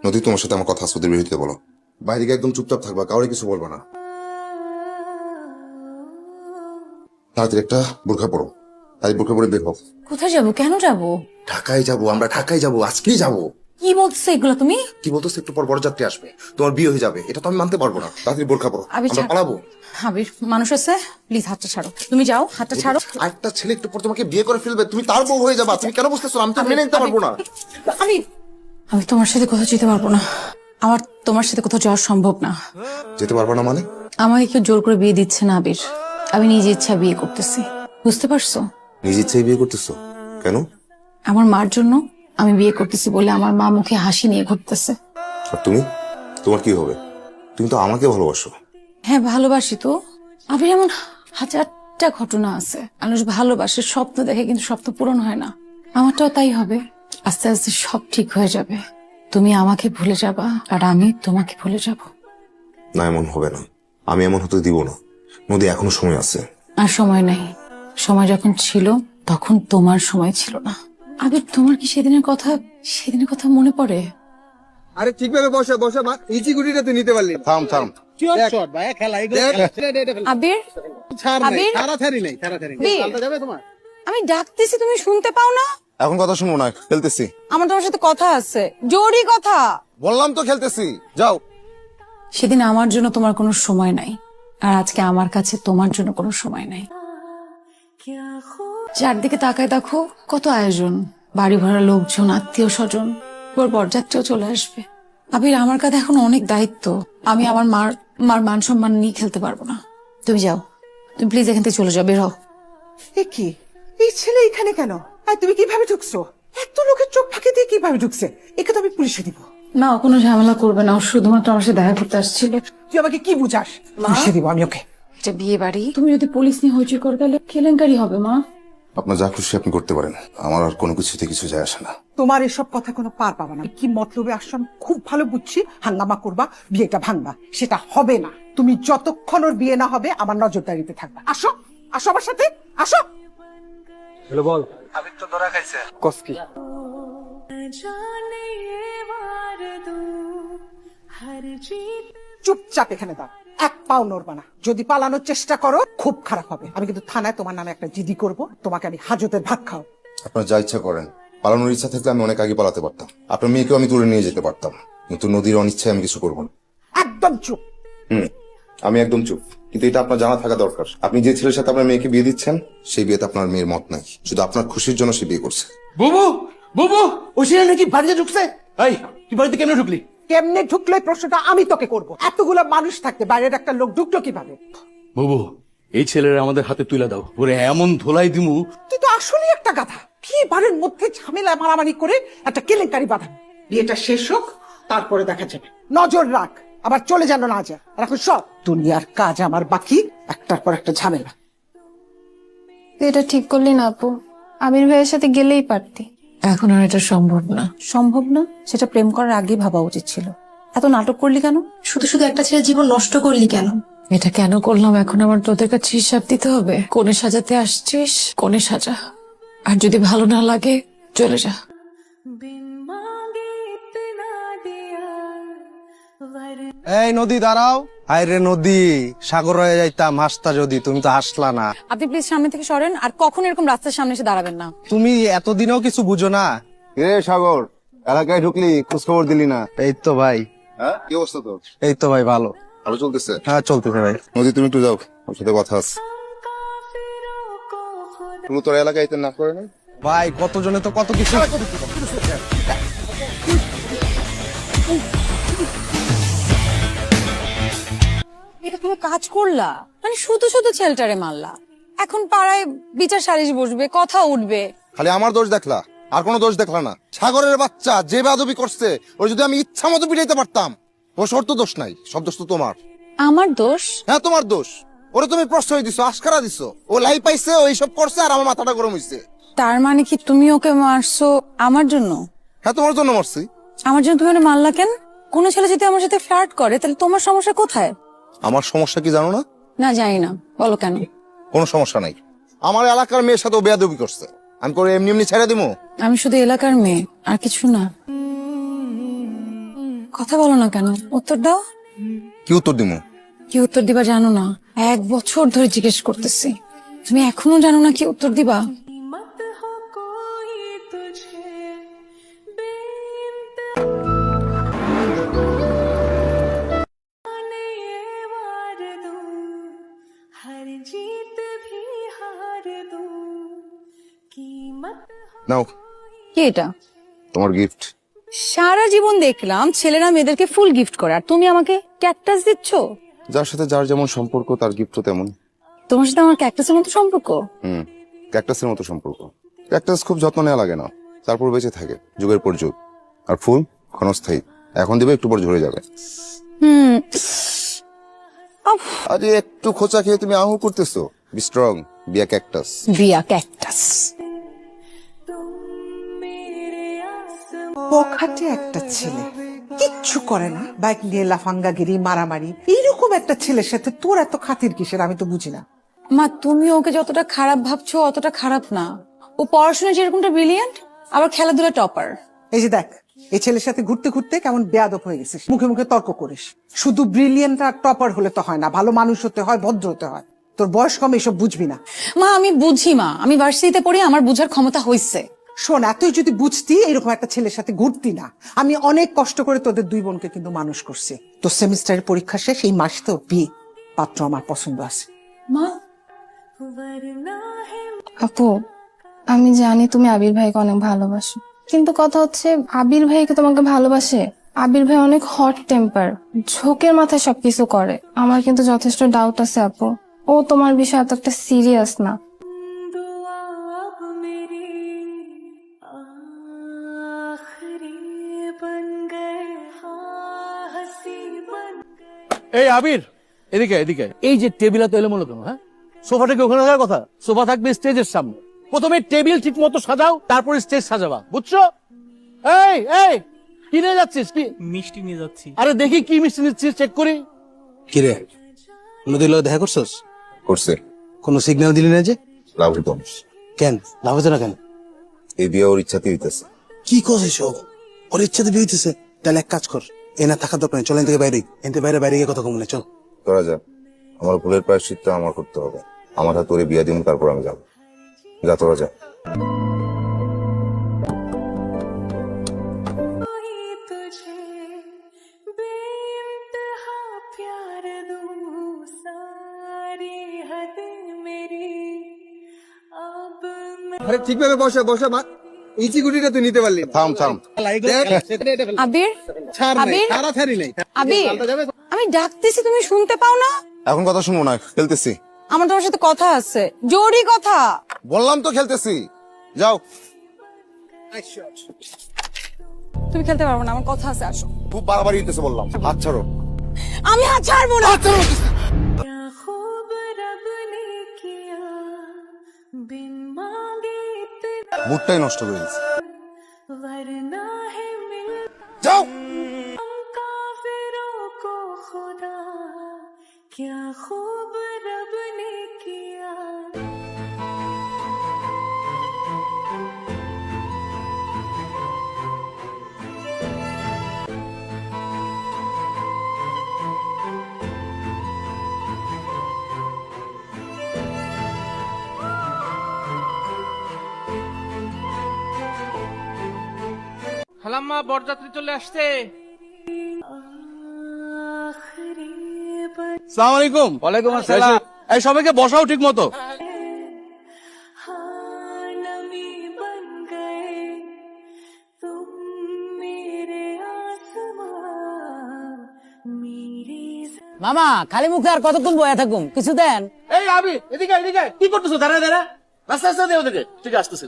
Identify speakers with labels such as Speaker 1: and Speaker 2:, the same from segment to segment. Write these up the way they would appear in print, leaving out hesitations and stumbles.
Speaker 1: নদী, তোমার সাথে আমার কথা আছে, ওদের বিরুদ্ধে বলো। বাইরে গিয়ে একদম চুপচাপ থাকবা, কাউরে কিছু বলবা না। তাড়াতাড়ি একটা বোরখা পরো, তাই বোরখা পরে বের হও।
Speaker 2: কোথায় যাব? কেন যাব?
Speaker 1: ঢাকায় যাবো, আমরা ঢাকায় যাবো, আজকেই যাবো।
Speaker 2: কি বলছো এগুলো তুমি?
Speaker 1: কি বলতেছো? একটু পর বরযাত্রী আসবে, তোমার বিয়ে হয়ে যাবে, এটা তো আমি মানতে পারবো না। তাড়াতাড়ি বোরখা পরো,
Speaker 2: আবির,
Speaker 1: আমরা পালাবো।
Speaker 2: আবির, মানুষ আছে, প্লিজ হাতটা ছাড়ো। তুমি যাও, হাতটা ছাড়ো।
Speaker 1: আরেকটা ছেলে একটু পর তোমাকে বিয়ে করে ফেলবে, তুমি তার বউ হয়ে যাবা। তুমি কেন বুঝতেছো না? আমি তো মেনে নিতে পারবো না।
Speaker 2: আমি তোমার সাথে কোথাও যেতে পারবো না। আমার তোমার সাথে কোথাও যাওয়া সম্ভব না।
Speaker 1: যেতে পারবো না মানে?
Speaker 2: আমাকে কেউ জোর করে বিয়ে দিচ্ছে না আবির। আমি নিজে ইচ্ছা বিয়ে করতেছি, বুঝতে পারছো?
Speaker 1: নিজ ইচ্ছেই বিয়ে করতেছো কেন?
Speaker 2: আমার মার জন্য আমি বিয়ে করতেছি বলে আমার মা মুখে হাসি নিয়ে ঘুরতেছে।
Speaker 1: আর তুমি, তোমার কি হবে? তুমি তো আমাকে ভালোবাসো।
Speaker 2: হ্যাঁ, ভালোবাসি তো আবির। এমন হাজারটা ঘটনা আছে, মানুষ ভালোবাসে, স্বপ্ন দেখে, কিন্তু স্বপ্ন পূরণ হয় না। আমারটাও তাই হবে। আস্তে আস্তে সব ঠিক হয়ে যাবে। তুমি আমাকে ভুলে যাবা আর আমি তোমাকে ভুলে যাব।
Speaker 1: না, এমন হবে না, আমি এমন হতে দিব না। নদী, এখনো সময় আছে।
Speaker 2: আর সময় নাই। সময় যখন ছিল তখন তোমার সময় ছিল না। আবির, তোমার কি সেদিনের কথা মনে পড়ে?
Speaker 3: আরে ঠিকভাবে বসা বসা মা, ইজি গুটিটা তুই নিতে পারলি না।
Speaker 1: থাম থাম।
Speaker 2: আবির, আবির,
Speaker 3: তাড়াতাড়ি নেই, তাড়াতাড়ি নেই।
Speaker 2: আবির,
Speaker 3: পাল্টা যাবে তোমার?
Speaker 2: আমি ডাকতেছি, তুমি শুনতে পাও না?
Speaker 1: এখন কথা শুনবো না, খেলতেছি।
Speaker 2: আমার তোমার সাথে কথা আছে, জরুরি কথা।
Speaker 1: বললাম তো খেলতেছি, যাও।
Speaker 2: সেদিন আমার জন্য তোমার কোনো সময় নাই, আর আজকে আমার কাছে তোমার জন্য কোনো সময় নাই। চারদিকে তাকায় দেখো, কত আয়োজন, বাড়ি ভরা লোকজন, আত্মীয় স্বজন, বরযাত্রীও চলে আসবে। আবির, আমার কাছে এখন অনেক দায়িত্ব। আমি আমার মার মান সম্মান নিয়ে খেলতে পারবো না। তুমি যাও, তুমি প্লিজ এখান থেকে চলে যাও, বের হও।
Speaker 4: এ কি, এই ছেলে এখানে কেন? আর তুমি কিভাবে ঢুকছো? এত লোকের চোখ ফাঁকি দিয়ে কিভাবে ঢুকছে? একে তো আমি পুলিশে দিব।
Speaker 2: না, ও কোনো ঝামেলা করবে না, ও শুধুমাত্র আমার সাথে দেখা করতে আসছিল।
Speaker 4: তুই আমাকে কি বুঝাস? পুলিশে দিব আমি ওকে।
Speaker 2: এটা বিয়ে বাড়ি, তুমি যদি পুলিশ নিয়ে হইচই করে তাহলে কেলেঙ্কারি হবে মা।
Speaker 1: আপনার যা খুশি আপনি করতে পারেন, আমার আর কোনো কিছুতে কিছু যায় আসে না।
Speaker 4: তোমার এসব কথা কোনো পার পাবা না। কি মতলবে আসছো আমি খুব ভালো বুঝছি। হাঙ্গামা করবা, বিয়েটা ভাঙবা, সেটা হবে না। তুমি যতক্ষণ ওর বিয়ে না হবে আমার নজরদারিতে থাকবা। আসো, আসো আমার সাথে, আসো।
Speaker 3: হ্যালো বল। আবির তো ধরা খাইছে। কস কি?
Speaker 4: চুপচাপ এখানে দাও, এক পাও নড়বা না। যদি পালানোর চেষ্টা করো খুব খারাপ হবে। আমি কিন্তু থানায় তোমার নামে একটা জিডি করব, তোমাকে আমি হাজতের ভাত খাও।
Speaker 1: আপনার যা ইচ্ছা করেন। পালানোর ইচ্ছা থাকলে আমি অনেক আগে পালাতে পারতাম, আপনার মেয়েকেও আমি তুলে নিয়ে যেতে পারতাম, কিন্তু নদীর অনিচ্ছায় আমি কিছু করবো না।
Speaker 4: একদম চুপ।
Speaker 1: আমি একদম চুপ, কিন্তু এটা আপনার জানা থাকা দরকার। আপনি যে ছেলের সাথে আপনার মেয়েকে বিয়ে দিচ্ছেন, সেই বিয়েতে আপনার মেয়ের মত নাই, শুধু আপনার খুশির জন্য সে বিয়ে করছে।
Speaker 5: বুবু, বুবু, ও ছেলে নাকি বাড়িতে ঢুকছে? এই, তুই বাড়িতে কেন ঢুকলি?
Speaker 4: কেমনে ঢুকলো এই প্রশ্নটা আমি তোকে করব। এতগুলো মানুষ থাকতে বাইরের একটা লোক ঢুকলো কিভাবে?
Speaker 5: বুবু, এই ছেলের আমাদের হাতে তুলে দাও, ওরে এমন ধোলাই দিমু।
Speaker 4: তুই তো আসলে একটা গাধা। বিয়ে বাড়ির মধ্যে ঝামেলা মারামারি করে একটা কেলেঙ্কারি বাধা। বিয়েটা শেষ হোক, তারপরে দেখা যাবে। নজর রাখ, আবার চলে যেন না যায়। আর এখন সব দুনিয়ার কাজ আমার বাকি, একটার পর একটা ঝামেলা।
Speaker 6: এটা ঠিক করলি না আপু, আমির ভাইয়ের সাথে গেলেই পারতি।
Speaker 2: এখন আর এটা সম্ভব না। সম্ভব না? সেটা প্রেম করার আগে ভাবা উচিত ছিল। এত নাটক করলি কেন?
Speaker 6: শুধু শুধু একটা ছেলের জীবন নষ্ট করলি কেন?
Speaker 2: এটা কেন করলাম এখন আমার তোদের কাছে হিসাব দিতে হবে? কোণে সাজাতে আসছিস, কোণে সাজা। আর যদি ভালো না লাগে চলে যা।
Speaker 3: এই নদী দাঁড়াও। আয় রে নদী, সাগর হয়ে যাইতাম হাসতা যদি, তুমি তো হাসলা না।
Speaker 2: আপনি প্লিজ সামনে থেকে সরেন, আর কখন এরকম রাস্তার সামনে এসে দাঁড়াবেন না।
Speaker 3: তুমি এতদিনেও কিছু বুঝো না।
Speaker 1: এ সাগর, এলাকায় ঢুকলি, খোঁজ খবর দিলি না।
Speaker 3: এই তো ভাই।
Speaker 1: হ্যাঁ, কি অবস্থা তোর?
Speaker 3: এই তো ভাই ভালো।
Speaker 1: ভালো চলতেছে?
Speaker 3: হ্যাঁ চলতেছে ভাই।
Speaker 1: নদী, তুমি একটু যাও, ওর সাথে কথা আছে। তুমি তোর এলাকায় না করে না?
Speaker 3: ভাই কতজনে তো কত কিছু।
Speaker 2: এটা তুমি কাজ করলা? মানে শুধু শুধু ছেলেটারে মারলা। এখন পাড়ায় বিচার সালিশ বসবে, কথা উঠবে।
Speaker 1: খালি আমার দোষ দেখলা, আর কোনো দোষ দেখলা না। সাগরের বাচ্চা যে বেয়াদবি করছে, ওর যদি আমি ইচ্ছা মতো পিটাইতে পারতাম, ওর তো দোষ নাই, সব দোষ তো তোমার।
Speaker 2: আমার দোষ?
Speaker 1: হ্যাঁ, তোমার দোষ। ওরে তুমি প্রশ্রয় দিছো, আশকারা দিছো, ও লাই পাইছে, ও এইসব করছে, আর আমার মাথাটা গরম হইছে।
Speaker 2: তার মানে কি তুমি ওকে মারছো আমার জন্য?
Speaker 1: হ্যাঁ, তোমার জন্য মারছি।
Speaker 2: আমার জন্য তুমি ওকে মারলা কেন? কোনো ছেলে যদি আমার সাথে ফ্লার্ট করে তাহলে তোমার সমস্যা কোথায়?
Speaker 1: আমার সমস্যা কি জানো না?
Speaker 2: না, জানি না, বলো কেন।
Speaker 1: কোনো সমস্যা নাই। আমার এলাকার মেয়ের সাথে ও বেয়াদবি করছে, আমি করে এমনি এমনি ছেড়ে দিবো?
Speaker 2: আমি শুধু এলাকার মেয়ে, আর কিছু না। কথা বলো না কেন? উত্তর দাও।
Speaker 1: কি উত্তর দিমু?
Speaker 2: কি উত্তর দিবা জানো না? 1 বছর ধরে জিজ্ঞেস করতেছি, তুমি এখনো জানো না কি উত্তর দিবা?
Speaker 1: নাও
Speaker 2: কি এটা?
Speaker 1: তোমার গিফট।
Speaker 2: সারা জীবন দেখলাম ছেলেরা মেয়েদেরকে ফুল গিফট করে, আর তুমি আমাকে ক্যাকটাস দিচ্ছ।
Speaker 1: যার সাথে যার যেমন সম্পর্ক তার গিফটও তেমন।
Speaker 2: তোমার সাথে আমার ক্যাকটাসের মতো সম্পর্ক?
Speaker 1: ক্যাকটাসের মতো সম্পর্ক। ক্যাকটাস খুব যত্ন নেওয়া লাগে না, তারপর বেঁচে থাকে যুগের পর যুগ। আর ফুল ক্ষণস্থায়ী, এখন দিবে একটু পর ঝরে যাবে। আরে একটু খোঁচা খেয়ে তুমি আহু করতেছো। Be strong, be a cactus.
Speaker 2: বিয়া ক্যাকটাস।
Speaker 4: বখাটে একটা ছেলে, কিচ্ছু করে না, বাইক নিয়ে লাফাঙ্গাগিরি, মারামারি। এইরকম একটা ছেলের সাথে তোর এত খাতির কিসের আমি তো বুঝি না।
Speaker 2: মা, তুমি ওকে যতটা খারাপ ভাবছো অতটা খারাপ না। ও পড়াশোনা যেরকমটা ব্রিলিয়ান্ট, আবার খেলাধুলা টপার।
Speaker 4: এই যে দেখ, এই ছেলের সাথে ঘুরতে ঘুরতে কেমন বেয়াদব হয়ে গেছিস, মুখে মুখে তর্ক করিস। শুধু ব্রিলিয়েন্ট আর টপার হলে তো হয় না, ভালো মানুষ হতে হয়, ভদ্র হতে হয়। তোর বয়স কম, এসব বুঝবি না।
Speaker 2: মা, আমি বুঝি মা, আমি ভার্সিটিতে পড়ি, আমার বুঝার ক্ষমতা হইছে।
Speaker 4: শোন, এতই যদি বুঝতি এরকম একটা ছেলের সাথে ঘুরতি না। আমি অনেক কষ্ট করে তোদের 2 বোনকে কিন্তু মানুষ করছি। তোর সেমিস্টারের পরীক্ষা শেষ, এই মাসে তো বিয়ে, পাত্র আমার পছন্দ আছে।
Speaker 2: মা,
Speaker 6: আপু, আমি জানি তুমি আবির ভাইকে অনেক ভালোবাসো, কিন্তু কথা হচ্ছে আবির ভাইকে তোমাকে ভালোবাসে। আবির ভাই অনেক হট টেম্পার, ঝোঁকের মাথায় সবকিছু করে। আমার কিন্তু যথেষ্ট ডাউট আছে আপু, ও তোমার বিষয়ে এতটা সিরিয়াস না।
Speaker 5: এই আবির, এদিকে এদিকে। এই যে টেবিল এত এলোমেলো কেন? হ্যাঁ, সোফাটা কি ওখানে থাকার কথা? সোফা থাকবে স্টেজের সামনে। প্রথমে টেবিল ঠিক মতো সাজাও, তারপরে স্টেজ সাজাবা, বুঝছো? এই এই, কি নিয়ে যাচ্ছিস? কি
Speaker 7: মিষ্টি নিয়ে যাচ্ছি।
Speaker 5: আরে দেখি কি মিষ্টি নিচ্ছিস, চেক করি।
Speaker 3: কিরে, নদীর লোক দেখা করছস?
Speaker 1: করছে।
Speaker 3: কোনো সিগন্যাল দিলি না যে?
Speaker 1: লাভিত।
Speaker 3: কেন লাভ হচ্ছে না কেন?
Speaker 1: এই বিয়ে ওর ইচ্ছাতে হইতেছে।
Speaker 3: কি করছিস? ওর ইচ্ছাতে বিয়ে হইতেছে? তাহলে এক কাজ কর, এ না থাকার দরকার নেই, চল এখান থেকে বাইরে। এনতে বাইরে বাইরে গিয়ে কথা কমনে চল।
Speaker 1: তোরা যা, আমার ভুলের প্রায়শ্চিত্ত আমার করতে হবে। আমার হাতে ওরে বিয়া দিব, তারপর আমি যাবো। যা তোরা যা।
Speaker 3: আরে ঠিকভাবে বসা বসা মা, ইচি গুটিটা তুই নিতে পারলি না।
Speaker 1: থাম থাম।
Speaker 2: আবির,
Speaker 3: ছাড় নাই,
Speaker 2: আবির?
Speaker 3: তাড়াতাড়ি নেই।
Speaker 2: আবির, আমি ডাকতেছি, তুমি শুনতে পাও না?
Speaker 1: এখন কথা শুনবো না, খেলতেছি।
Speaker 2: আমার তোমার সাথে কথা আছে, জরুরি কথা।
Speaker 1: বললাম তো খেলতেছি, যাও।
Speaker 2: তুমি খেলতে পারবো না, আমার কথা আছে, আসো।
Speaker 1: খুব বাড়াবাড়ি হইতেছে বললাম, হাত ছাড়ো।
Speaker 2: আমি হাত ছাড়বো না।
Speaker 1: মুডটাই নষ্ট করে দিচ্ছে। যাও।
Speaker 7: খালাম্মা, বরযাত্রী চলে আসছে।
Speaker 5: আসসালামু আলাইকুম।
Speaker 7: ওয়ালাইকুম আসসালাম।
Speaker 5: এই সবাইকে বসাও ঠিক মতো।
Speaker 8: মামা, খালি মুখে আর কতক্ষণ বয়া থাকুম, কিছু দেন।
Speaker 5: এই আবির, এদিকে এদিকে। কি করতেছো? দাঁড়া দাঁড়া, রাস্তা রাস্তা দিয়ে ওদিকে। ঠিক আসতেছে।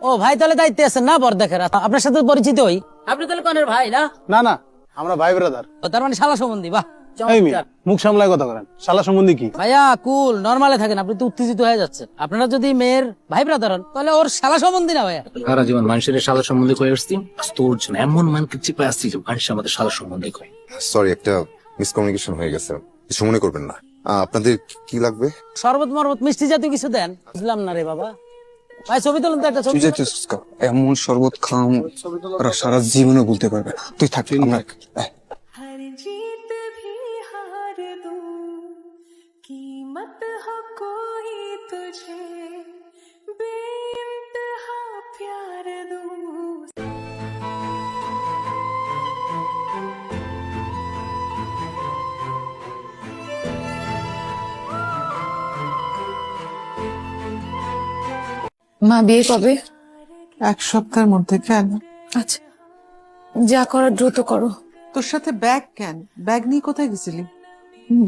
Speaker 8: ও ভাই, তাহলে দায়িত্বে আছেন না বর দেখার? আপনার সাথে পরিচিত হই। আপনি তাহলে কনের ভাই না?
Speaker 3: না না, আমরা ভাই ব্রাদার।
Speaker 8: ও, তার মানে শালা সম্বন্ধী। বাহ,
Speaker 3: এই মেয়ে,
Speaker 8: চমৎকার।
Speaker 3: মুখ সামলায় কথা বলেন। শালা সম্বন্ধে কি?
Speaker 8: ভাইয়া কুল নরমালে থাকেন, আপনি তো উত্তেজিত হয়ে যাচ্ছেন। আপনারা যদি মেয়ের ভাই ব্রাদার হন, তাহলে ওর শালা সম্বন্ধী না ভাইয়া?
Speaker 7: সারা জীবন মানুষের সাদা সম্বন্ধে করে আসছি, তোর জন্য এমন মানকে চিপে আসছি যে মানুষ আমাদের সাদা সম্বন্ধে করে।
Speaker 1: সরি, একটা মিসকমিউনিকেশন হয়ে গেছে, কিছু মনে করবেন না। আপনাদের কি লাগবে?
Speaker 8: শরবত মরবত মিষ্টি জাতীয় কিছু দেন। বুঝলাম না রে বাবা। ভাই ছবি তুলুন তো একটা ছবি
Speaker 9: তুই যাইতেছিস কা? এমন শরবত খাম ওরা সারা জীবনে ভুলতে পারবে না। তুই থাক আমরা
Speaker 10: हर जीत भी हार दूं कीमत हो कोई तुझे बेइंतहा प्यार दूं
Speaker 2: মা বিয়ে কবে?
Speaker 4: এক সপ্তাহের মধ্যে। কেন?
Speaker 2: আচ্ছা, যা করার দ্রুত করো।
Speaker 4: তোর সাথে ব্যাগ কেন? ব্যাগ নিয়ে কোথায় গেছিলি?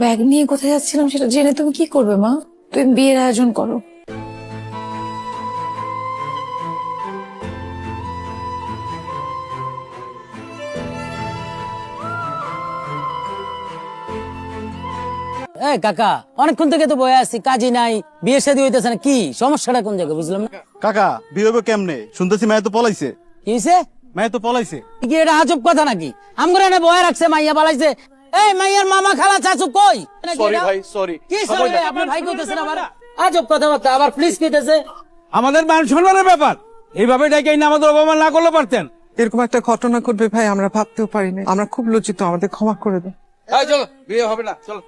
Speaker 2: ব্যাগ নিয়ে কোথায় যাচ্ছিলাম সেটা জেনে তুমি কি করবে মা? তুমি বিয়ের আয়োজন করো।
Speaker 8: এই কাকা অনেকক্ষণ থেকে তো বয়ে আছি, কাজই নাই, বিয়ে শাদী হইতেছে না, কি সমস্যাটা কোন জায়গায় বুঝলাম না।
Speaker 11: কাকা বিয়ে হবে কেমনে? শুনতেছি মায়ে তো পলাইছে।
Speaker 8: কি হইছে?
Speaker 11: মায়ে তো পলাইছে।
Speaker 8: কি এটা আজব কথা নাকি? আমগরে না বয়ে রাখছে, মাইয়া পালাইছে। এই মাইয়ার মামা খালা চাচু কই?
Speaker 11: সরি ভাই, সরি।
Speaker 8: কি সরি? আপনার ভাই কইতেছেন আবার আজব কথাবার্তা, আবার প্লিজ কইতেছে।
Speaker 5: আমাদের মান সম্মানের ব্যাপার, এইভাবে ডাকে না আমাদের অপমান না করলে পারতেন।
Speaker 4: এরকম একটা ঘটনা ঘটবে ভাই আমরা ভাবতেও পারিনি। আমরা খুব লজ্জিত, আমাদের ক্ষমা করে দাও।
Speaker 5: চলো বিয়ে হবে না, চলো।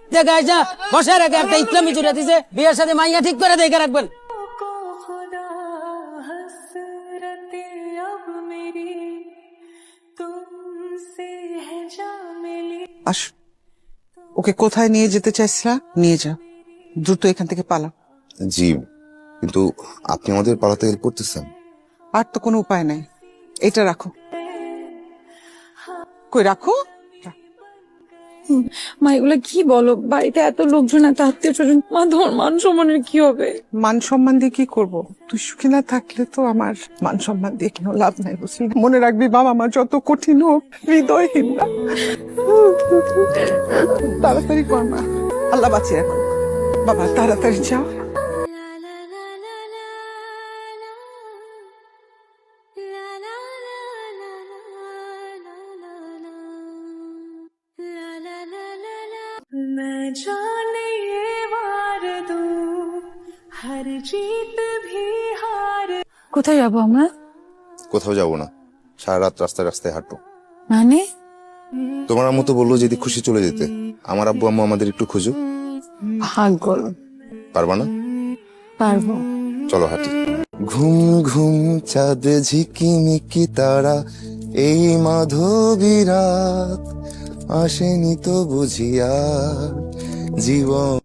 Speaker 8: যা বসে রেখে একটা ইসলামি জুড়ে দিছে, বিয়ের সাথে মাইয়া ঠিক করে দেখে রাখবেন।
Speaker 10: को खुदा हसरते अब मेरी तुमसे है जा मिली
Speaker 4: আস, ওকে কোথায় নিয়ে যেতে চাইছিলা নিয়ে যা, দ্রুত এখান থেকে পালা।
Speaker 1: জি, কিন্তু আপনি আমাদের পালাতে হেল্প করতেছেন।
Speaker 4: আর তো কোনো উপায় নাই, এটা রাখো। কই রাখো?
Speaker 2: মা এগুলো কি বলো? বাড়িতে এত লোকজন, এত আত্মীয় স্বজন, মা তোমার মান সম্মানের কি হবে?
Speaker 4: মান সম্মান দিয়ে কি করব? তুই সুখী না থাকলে তো আমার মান সম্মান দিয়ে কোনো লাভ নাই, বুঝলি? মনে রাখবি বাবা মা যত কঠিন হোক হৃদয়হীন না। তাড়াতাড়ি কর মা, আল্লাহ বাঁচিয়ে রাখো। বাবা তাড়াতাড়ি যাও।
Speaker 10: मैं जाने ये वार दूं हर जीत भी हार
Speaker 2: কোথায় যাবো আমরা?
Speaker 1: কোথাও যাব না, সারা রাত রাস্তায় রাস্তায় হাঁটবো।
Speaker 2: মানে
Speaker 1: তোমার আম্মু তো বললো যদি খুশি চলে যেতে। আমার আব্বু আম্মু আমাদের একটু খুঁজুক।
Speaker 2: পাগল।
Speaker 1: পারবা না?
Speaker 2: পারবো।
Speaker 1: চলো হাঁটি। ঘুম ঘুম চাঁদ ঝিকিমিকি তারা, এই মাধবী রাত আসেনি তো বুঝিয়া জীবন।